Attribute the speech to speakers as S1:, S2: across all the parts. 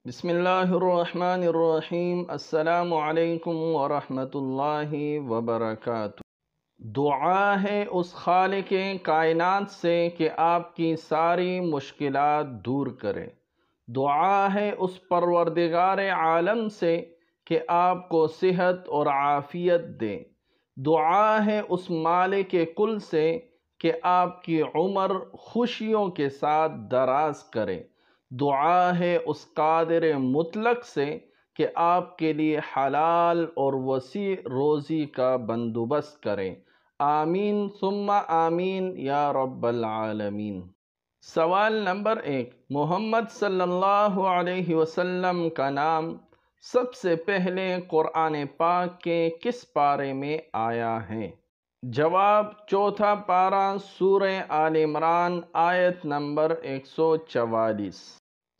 S1: بسم اللہ الرحمن الرحیم۔ السلام علیکم ورحمۃ اللہ وبرکاتہ۔ دعا ہے اس خالق کائنات سے کہ آپ کی ساری مشکلات دور کرے۔ دعا ہے اس پروردگار عالم سے کہ آپ کو صحت اور عافیت دے۔ دعا ہے اس مالک کل سے کہ آپ کی عمر خوشیوں کے ساتھ دراز کرے۔ دعا ہے اس قادر مطلق سے کہ آپ کے لیے حلال اور وسیع روزی کا بندوبست کرے۔ آمین ثم آمین یا رب العالمین۔ سوال نمبر 1، محمد صلی اللہ علیہ وسلم کا نام سب سے پہلے قرآن پاک کے کس پارے میں آیا ہے؟ جواب، چوتھا پارہ سورہ آل عمران آیت نمبر 144۔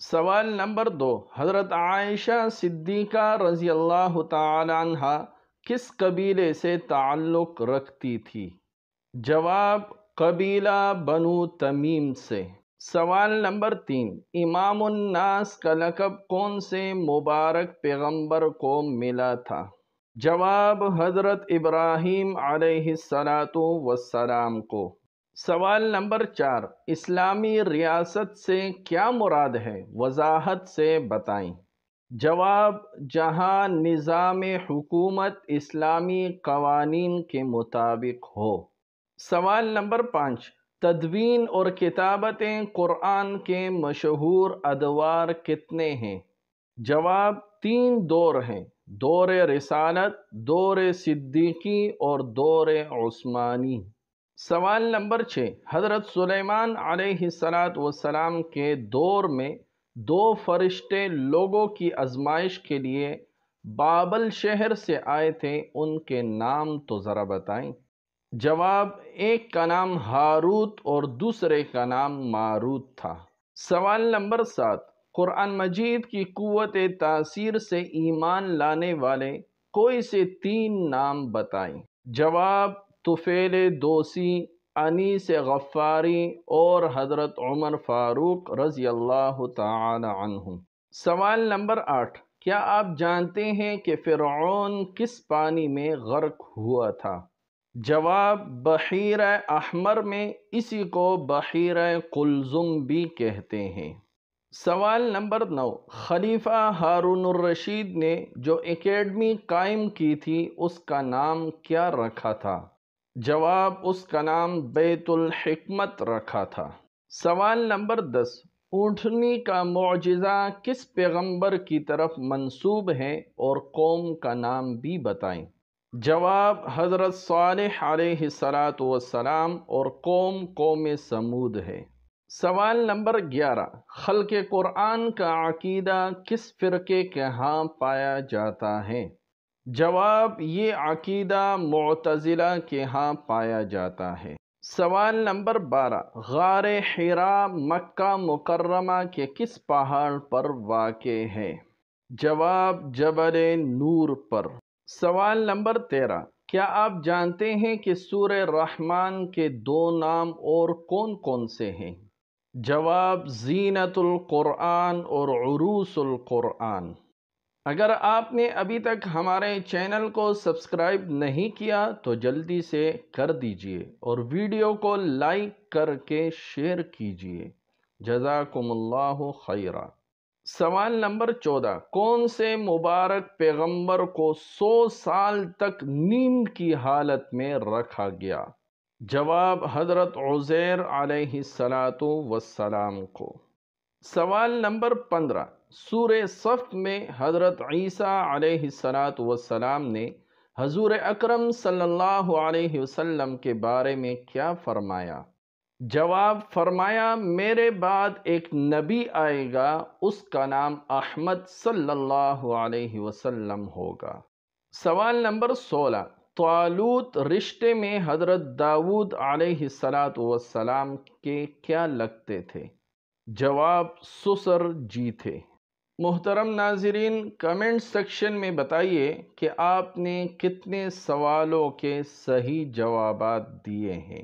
S1: سوال نمبر 2، حضرت عائشہ صدیقہ رضی اللہ تعالی عنہ کس قبیلے سے تعلق رکھتی تھی؟ جواب، قبیلہ بنو تمیم سے۔ سوال نمبر 3، امام الناس کا لقب کون سے مبارک پیغمبر کو ملا تھا؟ جواب، حضرت ابراہیم علیہ السلام کو۔ سوال نمبر 4، اسلامی ریاست سے کیا مراد ہے؟ وضاحت سے بتائیں۔ جواب، جہاں نظام حکومت اسلامی قوانین کے مطابق ہو۔ سوال نمبر 5، تدوین اور کتابت قرآن کے مشہور ادوار کتنے ہیں؟ جواب، 3 دور ہیں: دور رسالت، دور صدیقی اور دور عثمانی۔ سوال نمبر 6، حضرت سلیمان علیہ السلام کے دور میں 2 فرشتے لوگوں کی آزمائش کے لیے بابل شہر سے آئے تھے، ان کے نام تو ذرا بتائیں۔ جواب، ایک کا نام ہاروت اور دوسرے کا نام ماروت تھا۔ سوال نمبر 7، قرآن مجید کی قوت تاثیر سے ایمان لانے والے کوئی سے 3 نام بتائیں۔ جواب، طفیل دوسی، انیس غفاری اور حضرت عمر فاروق رضی اللہ تعالی عنہ۔ سوال نمبر 8، کیا آپ جانتے ہیں کہ فرعون کس پانی میں غرق ہوا تھا؟ جواب، بحیرہ احمر میں، اسی کو بحیرہ قلزم بھی کہتے ہیں۔ سوال نمبر 9، خلیفہ ہارون الرشید نے جو اکیڈمی قائم کی تھی اس کا نام کیا رکھا تھا؟ جواب، اس کا نام بیت الحکمت رکھا تھا۔ سوال نمبر 10، اونٹنی کا معجزہ کس پیغمبر کی طرف منسوب ہے اور قوم کا نام بھی بتائیں۔ جواب، حضرت صالح علیہ السلام اور قوم سمود ہے۔ سوال نمبر 11، خلق قرآن کا عقیدہ کس فرقے کے ہاں پایا جاتا ہے؟ جواب، یہ عقیدہ معتزلہ کے ہاں پایا جاتا ہے۔ سوال نمبر 12، غار حرا مکہ مکرمہ کے کس پہاڑ پر واقع ہے؟ جواب، جبل نور پر۔ سوال نمبر 13، کیا آپ جانتے ہیں کہ سورہ رحمان کے 2 نام اور کون کون سے ہیں؟ جواب، زینت القرآن اور عروس القرآن۔ اگر آپ نے ابھی تک ہمارے چینل کو سبسکرائب نہیں کیا تو جلدی سے کر دیجئے اور ویڈیو کو لائک کر کے شیئر کیجئے۔ جزاکم اللہ خیرا۔ سوال نمبر 14، کون سے مبارک پیغمبر کو 100 سال تک نیند کی حالت میں رکھا گیا؟ جواب، حضرت عزیر علیہ السلام کو۔ سوال نمبر 15، سورہ صف میں حضرت عیسیٰ علیہ السلام نے حضور اکرم صلی اللہ علیہ وسلم کے بارے میں کیا فرمایا؟ جواب، فرمایا، میرے بعد ایک نبی آئے گا، اس کا نام احمد صلی اللہ علیہ وسلم ہوگا۔ سوال نمبر 16، طالوت رشتے میں حضرت داؤد علیہ السلام کے کیا لگتے تھے؟ جواب، سسر جی تھے۔ محترم ناظرین، کمنٹ سیکشن میں بتائیے کہ آپ نے کتنے سوالوں کے صحیح جوابات دیے ہیں۔